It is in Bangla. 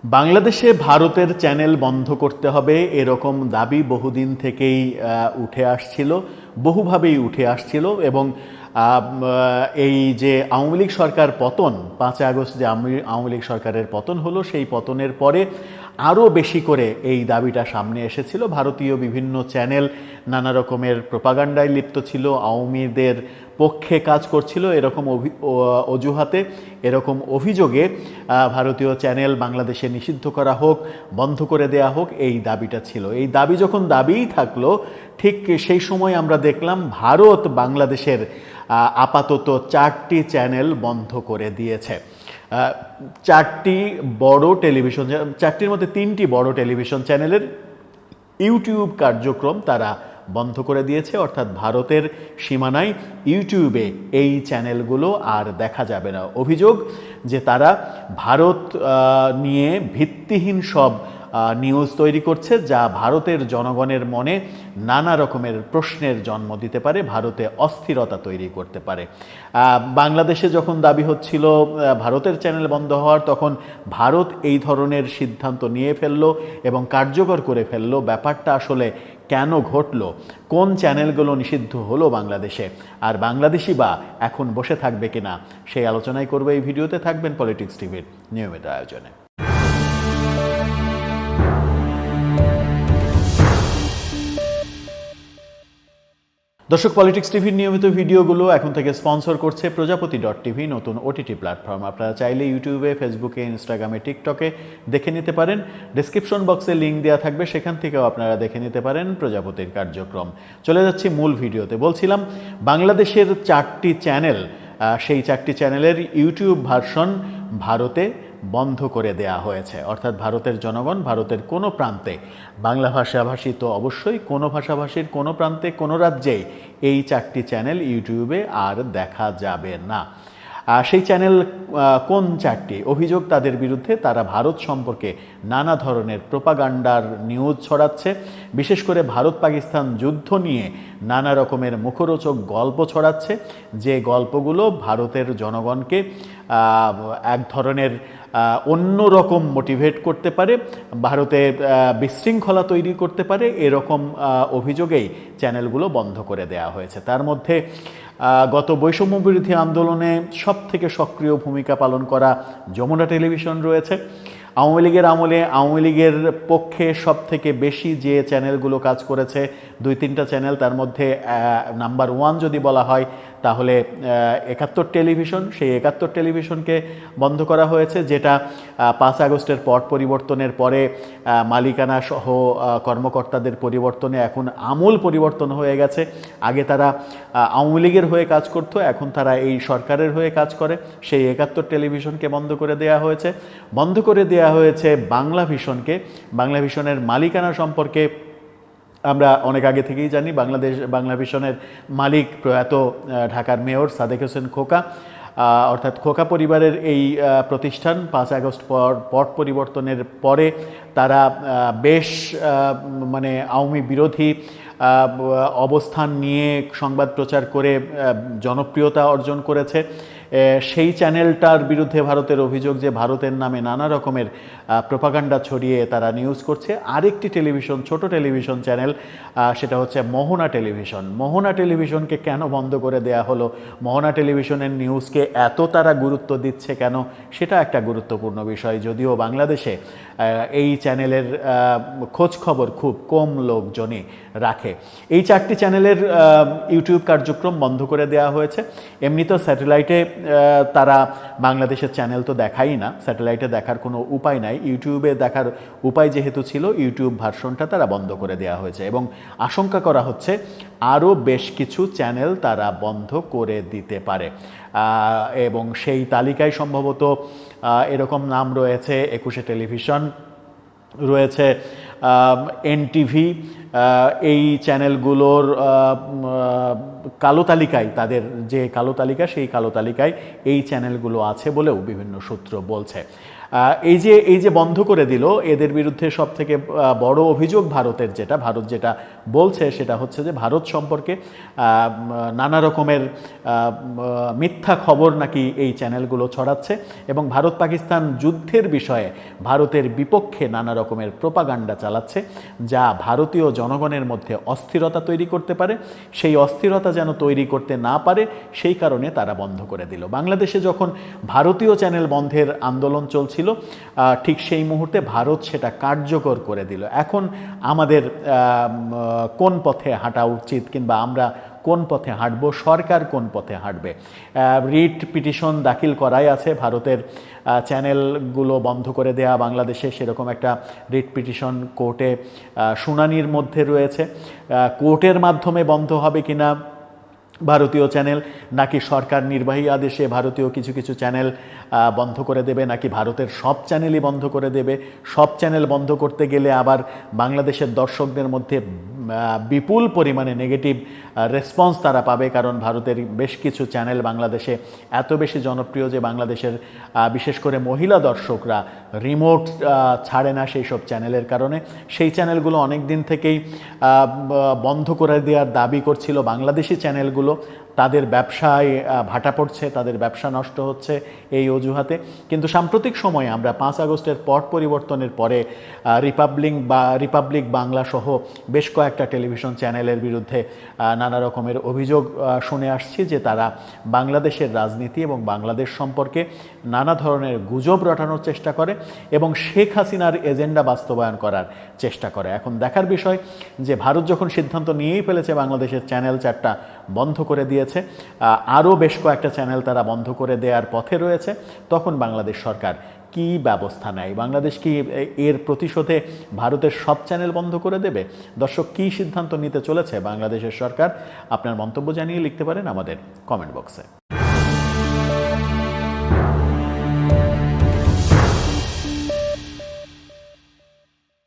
বাংলাদেশে ভারতের চ্যানেল বন্ধ করতে হবে এরকম দাবি বহুদিন থেকেই উঠে আসছিল, বহুভাবেই উঠে আসছিল এবং এই যে আওয়ামী লীগ সরকার পতন 5 আগস্ট যে আওয়ামী লীগ সরকারের পতন হলো, সেই পতনের পরে আরও বেশি করে এই দাবিটা সামনে এসেছিল। ভারতীয় বিভিন্ন চ্যানেল নানা রকমের প্রোপাগান্ডায় লিপ্ত ছিল, আওয়ামীদের পক্ষে কাজ করছিল, এরকম অজুহাতে, এরকম অভিযোগে ভারতীয় চ্যানেল বাংলাদেশে নিষিদ্ধ করা হোক, বন্ধ করে দেয়া হোক, এই দাবিটা ছিল। এই দাবি যখন দাবিই থাকলো, ঠিক সেই সময় আমরা দেখলাম ভারত বাংলাদেশের আপাতত 4টি চ্যানেল বন্ধ করে দিয়েছে। 4টি বড় টেলিভিশন, 4টির মধ্যে 3টি বড় টেলিভিশন চ্যানেলের ইউটিউব কার্যক্রম তারা বন্ধ করে দিয়েছে, অর্থাৎ ভারতের সীমানায় ইউটিউবে এই চ্যানেলগুলো আর দেখা যাবে না। অভিযোগ যে তারা ভারত নিয়ে ভিত্তিহীন সব নিউজ তৈরি করছে, যা ভারতের জনগণের মনে নানা রকমের প্রশ্নের জন্ম দিতে পারে, ভারতে অস্থিরতা তৈরি করতে পারে। বাংলাদেশে যখন দাবি হচ্ছিল ভারতের চ্যানেল বন্ধ হওয়ার, তখন ভারত এই ধরনের সিদ্ধান্ত নিয়ে ফেললো এবং কার্যকর করে ফেললো। ব্যাপারটা আসলে কেন ঘটলো, কোন চ্যানেলগুলো নিষিদ্ধ হলো বাংলাদেশে, আর বাংলাদেশি বা এখন বসে থাকবে কিনা, সেই আলোচনাই করবে এই ভিডিওতে। থাকবেন পলিটিক্স টিভির নিয়মিত আয়োজনে। দর্শক, পলিটিক্স টিভির নিয়মিত ভিডিওগুলো এখন থেকে স্পন্সর করছে প্রজাপতি.টিভি, নতুন ওটিটি প্ল্যাটফর্ম। আপনারা চাইলে ইউটিউবে, ফেসবুকে, ইনস্টাগ্রামে, টিকটকে দেখে নিতে পারেন। ডেসক্রিপশন বক্সে লিঙ্ক দেওয়া থাকবে, সেখান থেকেও আপনারা দেখে নিতে পারেন প্রজাপতির কার্যক্রম। চলে যাচ্ছি মূল ভিডিওতে। বলছিলাম বাংলাদেশের 4টি চ্যানেল, সেই 4টি চ্যানেলের ইউটিউব ভার্সন ভারতে বন্ধ করে দেয়া হয়েছে। অর্থাৎ ভারতের জনগণ ভারতের কোনো প্রান্তে, বাংলা ভাষাভাষী তো অবশ্যই, কোনো ভাষাভাষীর কোনো প্রান্তে, কোনো রাজ্যে এই 4টি চ্যানেল ইউটিউবে আর দেখা যাবে না। সেই চ্যানেল কোন 4টি? অভিযোগ তাদের বিরুদ্ধে, তারা ভারত সম্পর্কে নানা ধরনের প্রোপাগান্ডার নিউজ ছড়াচ্ছে, বিশেষ করে ভারত পাকিস্তান যুদ্ধ নিয়ে নানা রকমের মুখরোচক গল্প ছড়াচ্ছে, যে গল্পগুলো ভারতের জনগণকে এক ধরনের অন্যরকম মোটিভেট করতে পারে, ভারতে বিশৃঙ্খলা তৈরি করতে পারে, এরকম অভিযোগেই চ্যানেলগুলো বন্ধ করে দেওয়া হয়েছে। তার মধ্যে গত বৈষম্য বিরোধী আন্দোলনে সবথেকে সক্রিয় ভূমিকা পালন করা যমুনা টেলিভিশন রয়েছে। আওয়ামী লীগের আমলে আওয়ামী লীগের পক্ষে সবথেকে বেশি যে চ্যানেলগুলো কাজ করেছে 2-3টা চ্যানেল, তার মধ্যে নাম্বার 1 যদি বলা হয় তাহলে 71 টেলিভিশন। সেই 71 টেলিভিশনকে বন্ধ করা হয়েছে, যেটা 5 আগস্টের পট পরিবর্তনের পরে মালিকানা সহ কর্মকর্তাদের পরিবর্তনে এখন আমূল পরিবর্তন হয়ে গেছে। আগে তারা আওয়ামী লীগের হয়ে কাজ করতো, এখন তারা এই সরকারের হয়ে কাজ করে। সেই 71 টেলিভিশনকে বন্ধ করে দেওয়া হয়েছে। বন্ধ করে দেওয়া হয়েছে বাংলা ভিশনকে। বাংলা ভিশনের মালিকানা সম্পর্কে আমরা অনেক আগে থেকেই জানি। বাংলা ভিশনের মালিক প্রয়াত ঢাকার মেয়র সাদেক হোসেন খোকা, অর্থাৎ খোকা পরিবারের এই প্রতিষ্ঠান 5 আগস্ট পট পরিবর্তনের পরে তারা বেশ আওয়ামী বিরোধী অবস্থান নিয়ে সংবাদ প্রচার করে জনপ্রিয়তা অর্জন করেছে। সেই চ্যানেলটার বিরুদ্ধে ভারতের অভিযোগ যে ভারতের নামে নানা রকমের প্রোপাগান্ডা ছড়িয়ে তারা নিউজ করছে। আরেকটি টেলিভিশন, ছোট টেলিভিশন চ্যানেল, সেটা হচ্ছে মোহনা টেলিভিশন। মোহনা টেলিভিশনকে কেন বন্ধ করে দেয়া হলো, মোহনা টেলিভিশনের নিউজকে এত তারা গুরুত্ব দিচ্ছে কেন, সেটা একটা গুরুত্বপূর্ণ বিষয়। যদিও বাংলাদেশে এই চ্যানেলের খোঁজ খবর খুব কম লোকজনই রাখে। এই 4টি চ্যানেলের ইউটিউব কার্যক্রম বন্ধ করে দেওয়া হয়েছে। এমনিতেও স্যাটেলাইটে তারা বাংলাদেশের চ্যানেল তো দেখাই না, স্যাটেলাইটে দেখার কোনো উপায় নাই। ইউটিউবে দেখার উপায় যেহেতু ছিল, ইউটিউব ভার্সনটা তারা বন্ধ করে দেওয়া হয়েছে এবং আশঙ্কা করা হচ্ছে আরও বেশ কিছু চ্যানেল তারা বন্ধ করে দিতে পারে। এবং সেই তালিকায় সম্ভবত এরকম নাম রয়েছে 21 টেলিভিশন, রয়েছে এনটিভি। এই চ্যানেলগুলোর কালো তালিকায়, তাদের যে কালো তালিকা, সেই কালো তালিকায় এই চ্যানেলগুলো আছে বলেও বিভিন্ন সূত্র বলছে। এই যে বন্ধ করে দিল, এদের বিরুদ্ধে সব থেকে বড় অভিযোগ ভারতের, ভারত যেটা বলছে সেটা হচ্ছে যে ভারত সম্পর্কে নানা রকমের মিথ্যা খবর নাকি এই চ্যানেলগুলো ছড়াচ্ছে এবং ভারত পাকিস্তান যুদ্ধের বিষয়ে ভারতের বিপক্ষে নানা রকমের প্রোপাগান্ডা চালাচ্ছে, যা ভারতীয় জনগণের মধ্যে অস্থিরতা তৈরি করতে পারে। সেই অস্থিরতা যেন তৈরি করতে না পারে সেই কারণে তারা বন্ধ করে দিল। বাংলাদেশে যখন ভারতীয় চ্যানেল বন্ধের আন্দোলন চলছিল, ঠিক সেই মুহূর্তে ভারত সেটা কার্যকর করে দিল। এখন আমাদের কোন পথে হাঁটা উচিত, কিংবা আমরা কোন পথে হাঁটবো, সরকার কোন পথে হাঁটবে? রিট পিটিশন দাখিল করাই আছে ভারতের চ্যানেলগুলো বন্ধ করে দেয়া বাংলাদেশে, সেরকম একটা রিট পিটিশন কোর্টে শুনানির মধ্যে রয়েছে। কোর্টের মাধ্যমে বন্ধ হবে কিনা ভারতীয় চ্যানেল, নাকি সরকার নির্বাহী আদেশে ভারতীয় কিছু কিছু চ্যানেল বন্ধ করে দেবে, নাকি ভারতের সব চ্যানেলই বন্ধ করে দেবে? সব চ্যানেল বন্ধ করতে গেলে আবার বাংলাদেশের দর্শকদের মধ্যে বিপুল পরিমাণে নেগেটিভ রেসপন্স তারা পাবে, কারণ ভারতের বেশ কিছু চ্যানেল বাংলাদেশে এত বেশি জনপ্রিয় যে বাংলাদেশের বিশেষ করে মহিলা দর্শকরা রিমোট ছাড়ে না সেই সব চ্যানেলের কারণে। সেই চ্যানেলগুলো অনেক দিন থেকেই বন্ধ করে দেওয়ার দাবি করছিল বাংলাদেশি চ্যানেলগুলো। তাদের ব্যবসায় ভাটা পড়ছে, তাদের ব্যবসা নষ্ট হচ্ছে এই অজুহাতে। কিন্তু সাম্প্রতিক সময়ে আমরা 5 আগস্টের পট পরিবর্তনের পরে রিপাবলিক বাংলা সহ বেশ কয়েকটা টেলিভিশন চ্যানেলের বিরুদ্ধে নানা রকমের অভিযোগ শুনে আসছি যে তারা বাংলাদেশের রাজনীতি এবং বাংলাদেশ সম্পর্কে নানা ধরনের গুজব রটানোর চেষ্টা করে এবং শেখ হাসিনার এজেন্ডা বাস্তবায়ন করার চেষ্টা করে। এখন দেখার বিষয় যে ভারত যখন সিদ্ধান্ত নিয়েই ফেলেছে বাংলাদেশের চ্যানেল 4টা বন্ধ করে দিয়েছে, আরও বেশ কয়েকটা চ্যানেল তারা বন্ধ করে দেওয়ার পথে রয়েছে, তখন বাংলাদেশ সরকার কি ব্যবস্থা নেয়? বাংলাদেশ কি এর প্রতিশোধে ভারতের সব চ্যানেল বন্ধ করে দেবে? দর্শক, কী সিদ্ধান্ত নিতে চলেছে বাংলাদেশের সরকার? আপনার মন্তব্য জানিয়ে লিখতে পারেন আমাদের কমেন্ট বক্সে।